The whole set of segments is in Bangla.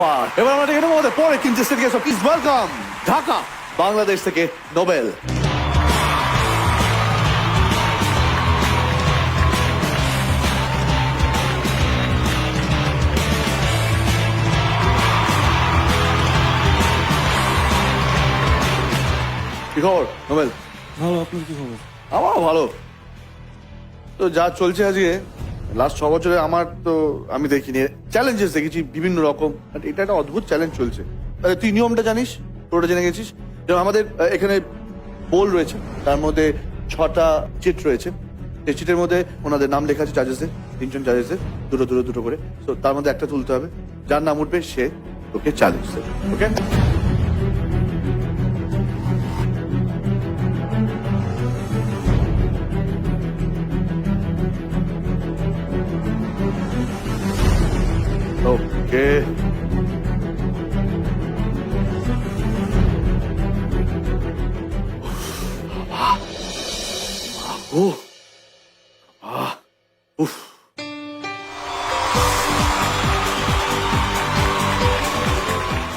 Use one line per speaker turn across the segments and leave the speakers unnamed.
এবার আমরা দেখে নেবো আমাদের পরে contestant guest please welcome Dhaka Bangladesh থেকে নোবেল। কি খবর নোবেল?
ভালো, আপনার কি খবর?
আমারও ভালো। তো যা চলছে আজকে লাস্ট 6 বছরে আমার তো আমি দেখিনি, চ্যালেঞ্জেস দেখেছি বিভিন্ন রকম, এটা একটা অদ্ভুত চ্যালেঞ্জ চলছে। তুই নিয়মটা জানিস, পুরোটা জেনে গেছিস? যেমন আমাদের এখানে বোল রয়েছে, তার মধ্যে 6টা চিট রয়েছে। সেই চিটের মধ্যে ওনাদের নাম লেখা আছে, জাজেসদের 3জন জাজেসদের দুটো করে। তো তার মধ্যে একটা তুলতে হবে, যার নাম উঠবে সে তোকে চ্যালেঞ্জ দেবে। ওকে? ওকে,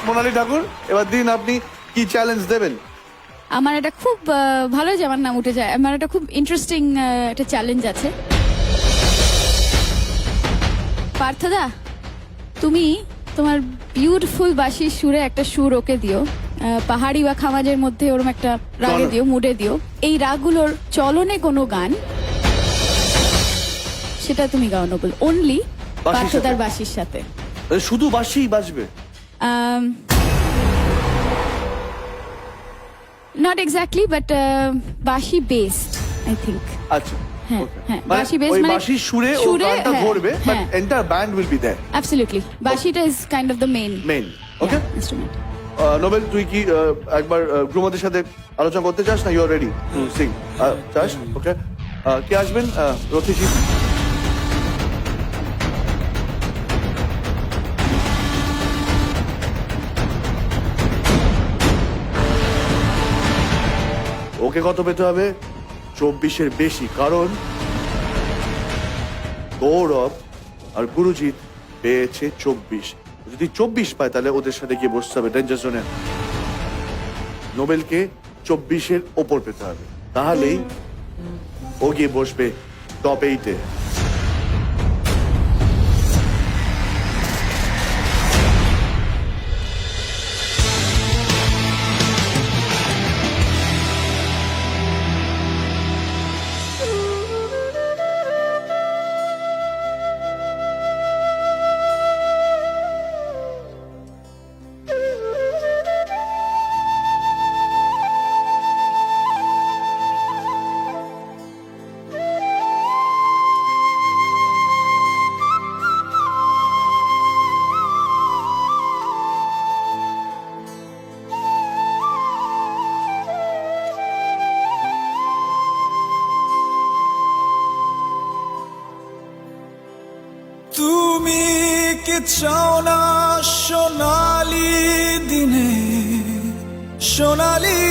মোনালি ঠাকুর, এবার দিন আপনি কি চ্যালেঞ্জ দেবেন?
আমার এটা খুব ভালো যে আমার নাম উঠে যায়। আমার এটা খুব ইন্টারেস্টিং একটা চ্যালেঞ্জ আছে। পার্থদা, তুমি তোমার বিউটিফুল বাঁশির সুরে একটা সুর ওকে দিও, পাহাড়ি বা খামাজের মধ্যে ওরকম একটা রাগে দিও, মুডে দিও। এই রাগগুলোর চলনে কোনো গান, সেটা তুমি গাও নোবেল, অনলি পার্থদার বাঁশির সাথে।
শুধু বাঁশিই বাজবে?
নট এক্স্যাক্টলি, বাট বাঁশি বেসড আই থিঙ্ক।
আচ্ছা,
হ্যাঁ, হ্যাঁ,
মানে
বাঁশি বেস,
ওই
মানে
বাঁশির সুরে ও গানটা ধরবে, but entire band will be there.
Absolutely, বাঁশিটা is kind of the main
okay
instrument.
Nobel, তুই কি একবার গ্রুমদের সাথে আলোচনা করতে চাস না? You are ready to sing? চাস? ওকে, কে আসবেন? রথিজি। ওকে কত পেতে হবে? 24-এর বেশি, কারণ গৌরব আর গুরুজিৎ পেয়েছে 24। যদি 24 পায় তাহলে ওদের সাথে গিয়ে বসতে হবে ডেঞ্জার জোনে। নোবেলকে 24-এর ওপর পেতে হবে, তাহলেই ও গিয়ে বসবে টপ 8-এ।
তুমি কি চাও না সোনালি দিনে সোনালি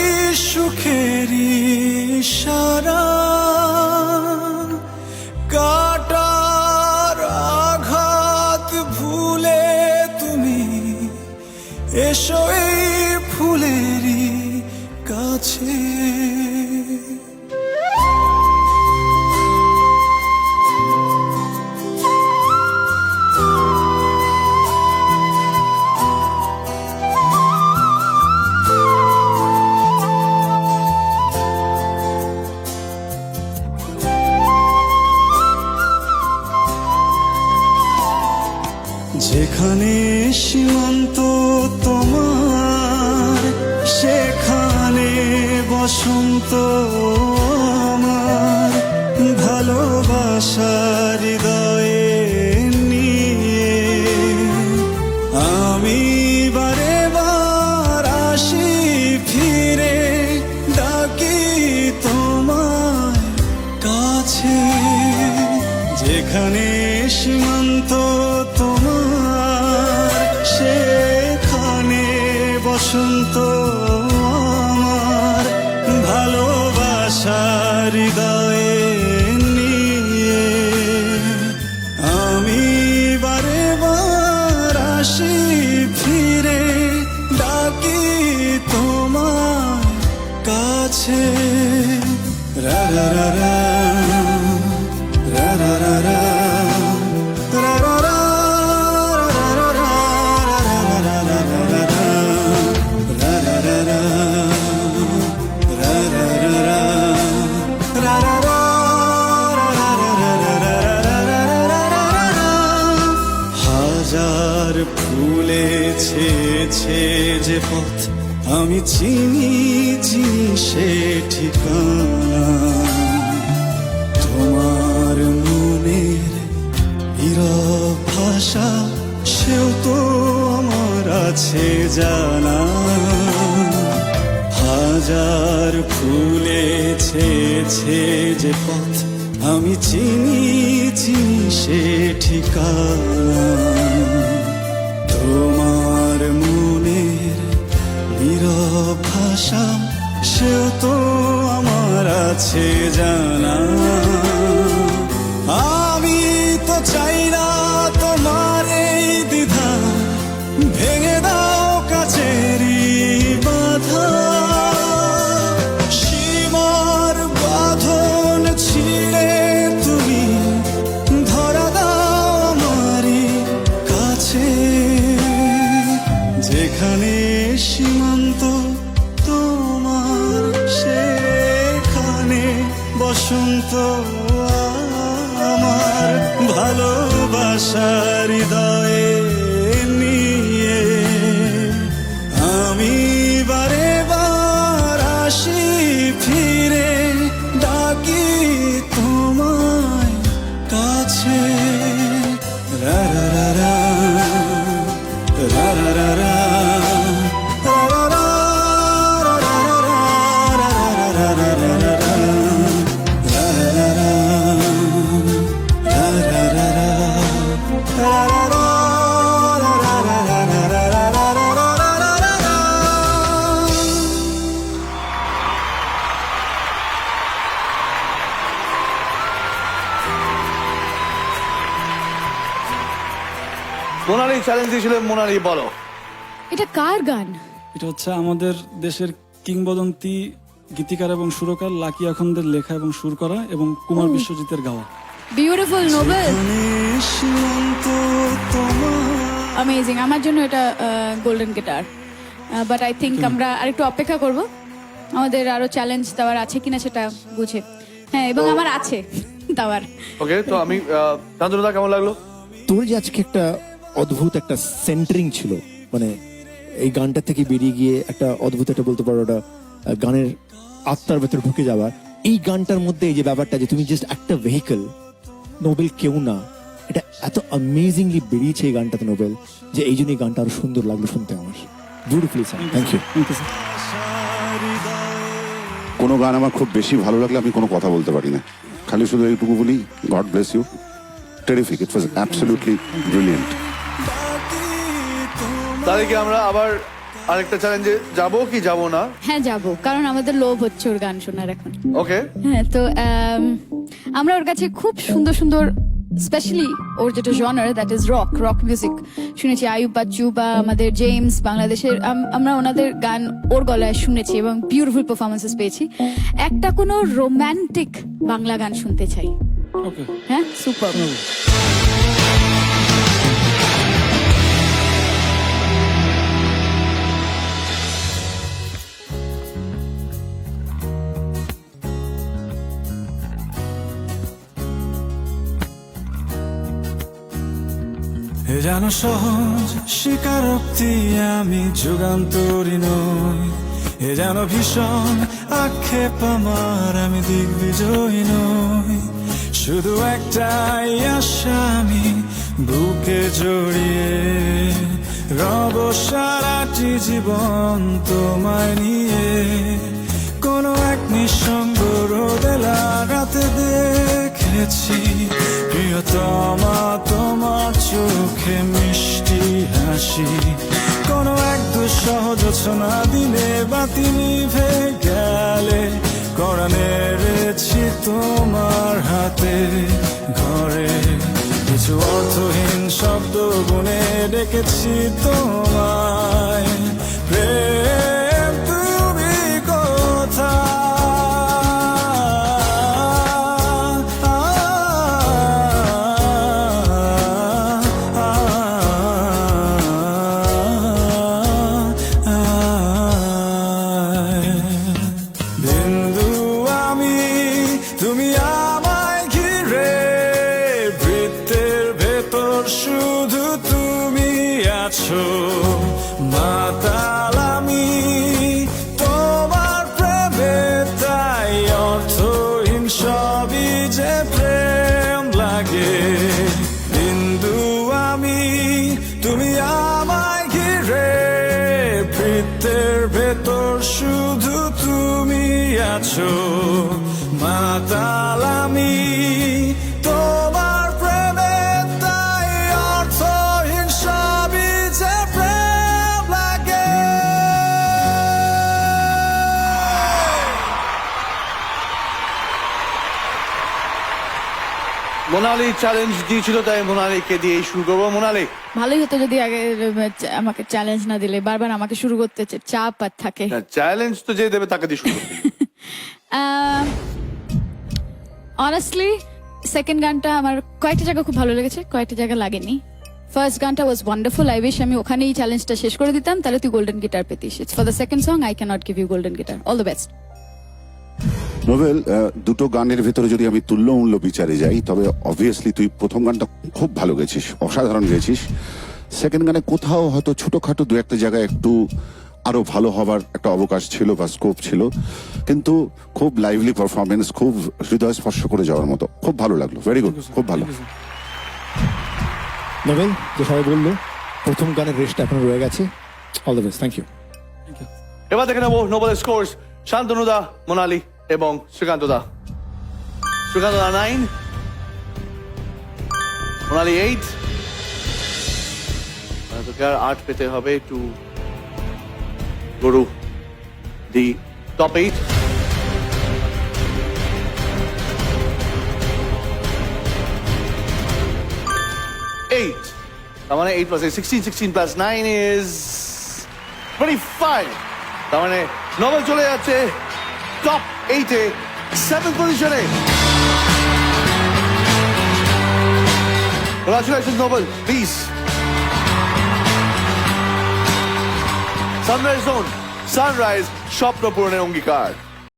সুখেরি সারা, কাটার আঘাত ভুলে তুমি এসো এই ফুলেরই কাছে। যেখানে সীমান্ত তোমার, সেখানে বসন্ত আমার, ভালোবাসার হৃদয়ে নিয়ে আমি বারে বার আসি ফিরে, ডাকি তোমার কাছে। যেখানে সীমান্ত তোমার, সেখানে বসন্ত আমার, ভালোবাসার হৃদয়ে নিয়ে আমি বারে বার আসি। কাছে রা রা রা রা রা রা রা রা রা রা রা হাজার ফুলে ছেয়েছে যে পথ আমি চিনি চিনি সে ঠিকানা তোমার মনের নীরব ভাষা সেও তো আমার আছে জানা হাজার ফুলে ছেয়েছে যে পথ আমি চিনি চিনি সে ঠিকানা তোমার মনের নীরব ভাষা সেও তো আমার আছে জানা আমি তো চাই না তোমার এই দ্বিধা ভেঙে দাও কাছেরই বাধা সীমার বাঁধন ছিঁড়ে তুমি ধরা দাও আমারই কাছে যেখানে সীমান্ত তোমার সেখানে বসন্ত আমার ভালোবাসার হৃদয়ে নিয়ে আমি বারে বার আসি ফিরে ডাকি তোমায় কাছে রা রা রা রা রা রা রা রা
মোনালি চ্যালেঞ্জ দিয়েছিলেন। মোনালি বলো।
এটা কার গান?
এটা হচ্ছে আমাদের দেশের কিংবদন্তি গীতিকার এবং সুরকার লাকি আখন্দের লেখা এবং সুর করা এবং কুমার বিশ্বজিতের গাওয়া।
বিউটিফুল, নোবেল,
সীমান্ত তোমার
অ্যামেজিং। আমার জন্য এটা golden guitar, but I think আমরা আরেকটু অপেক্ষা করব, আমাদের আরো চ্যালেঞ্জ দেওয়ার আছে কিনা সেটা বুঝে। হ্যাঁ, এবং আমার আছে দেওয়ার।
ওকে, তো আমি শান্তনুদা কেমন লাগলো?
তোর যে আজকে একটা অদ্ভুত একটা সেন্টারিং ছিল, মানে এই গানটা থেকে বেরিয়ে গিয়ে একটা অদ্ভুত একটা বলতে পারো ওটা গানের আত্মার ভেতরে ঢুকে যাওয়ার। এই গানটার মধ্যে এই যে ব্যাপারটা যে তুমি জাস্ট একটা ভেহিকল, নোবেল কেউ না, এটা এত অ্যামেজিংলি বেরিয়েছে এই গানটাতে নোবেল, যে এই জন্য এই গানটা আরো সুন্দর লাগলো শুনতে আমার। Beautifully sir, thank you.
কোনো গান আমার খুব বেশি ভালো লাগলে আমি কোনো কথা বলতে পারি না, খালি শুধু এইটুকু বলি, God bless you, terrific, it was absolutely brilliant.
তাহলে কি আমরা আবার আরেকটা চ্যালেঞ্জে যাব কি যাব না?
হ্যাঁ, যাব, কারণ আমাদের লোভ হচ্ছে ওর গান শোনার এখন।
ওকে,
হ্যাঁ, তো আমরা ওর কাছে খুব সুন্দর সুন্দর, স্পেশালি ওর যেটা জনার, দ্যাট ইজ রক মিউজিক শুনেছি। আয়ুব বাচ্চু বা আমাদের জেমস, বাংলাদেশের আমরা ওনাদের গান ওর গলায় শুনেছি এবং বিউটিফুল পারফরমেন্সেস পেয়েছি। একটা কোনো রোমান্টিক বাংলা গান শুনতে চাই।
ওকে,
হ্যাঁ, সুপার।
এ যেন সহজ স্বীকারোক্তি আমি যুগান্তরী নই, এ যেন ভীষণ আক্ষেপ আমার আমি দিগ্বিজয়ী নই, শুধু একটাই আশা আমি বুকে জড়িয়ে রব সারাটি জীবন তোমায় নিয়ে। কোনো এক নিঃসঙ্গ রোদে লাগাতে দেখেছি প্রিয়তমা তোমার চোখে মিষ্টি হাসি, কোনো এক দুঃসহজনা দিনে বাতি নিভে গেলে কড়া নেড়েছি তোমার হাতে ঘরে, কিছু অর্থহীন শব্দ গুনে ডেকেছি তোমায় প্রেম, তুমি কোথায় মাতাল আমি তোমার প্রেমে, তাই অর্থহীন সবই যে প্রেম লাগে। বিন্দু আমি, তুমি আমায় ঘিরে, বৃত্তের ভেতর শুধু তুমি আছো। মাতাল আমি তোমার প্রেমে, তাই অর্থহীন সবই যে প্রেম লাগে।
মোনালি চ্যালেঞ্জ দিয়েছিল, তাই মোনালিকে দিয়ে শুরু করবো। মোনালি,
ভালোই হতো যদি আগে আমাকে চ্যালেঞ্জ না দিলে, বারবার আমাকে শুরু করতে চাপ আর থাকে।
চ্যালেঞ্জ তো যে দেবে তাকে দিয়ে শুরু করতে হবে।
অনেস্টলি সেকেন্ড গানটা আমার কয়েকটা জায়গা খুব ভালো লেগেছে, কয়েকটা জায়গা লাগেনি। ফার্স্ট গানটা ওয়াজ ওয়ান্ডারফুল, আই উইশ আমি ওখানেই চ্যালেঞ্জটা শেষ করে দিতাম, তাহলে তুই গোল্ডেন গিটার পেতিস। It's for the second song, I can not give you golden guitar. All the best.
Nobel, দুটো গানের ভেতরে যদি আমি তুল্যমূল্য বিচারে যাই, তবে অবভিয়াসলি তুই প্রথম গানটা খুব ভালো গেছিস, অসাধারণ গেছিস। সেকেন্ড গানে কোথাও হয়তো ছোটখাটো দু একটা জায়গায় একটু আরো ভালো হবার একটা অবকাশ ছিল বা স্কোপ ছিল, কিন্তু খুব লাইভলি পারফরমেন্স, খুব হৃদয় স্পর্শ করে যাওয়ার মতো, খুব ভালো লাগলো। ভেরি গুড, খুব ভালো।
নোবেল, যে সবাই বললো, প্রথম গানের রেস্টটা এখনো রয়ে গেছে। All the best, thank you.
এবার দেখে নেবো নোবেলের স্কোর্স। শান্তনু দা, মোনালি এবং শ্রীকান্ত দা। শ্রীকান্ত দা 9, মোনালি 8। তোকে আর 8 পেতে হবে টু গরু দি টপ 8। তার মানে 8 plus 8, 16, 16 plus 9 is 25। তার মানে নোবেল চলে যাচ্ছে টপ 8-এ, 7th পজিশনে। Congratulations, Noble. Please. Sunrise zone, sunrise স্বপ্ন পূরণের অঙ্গীকার।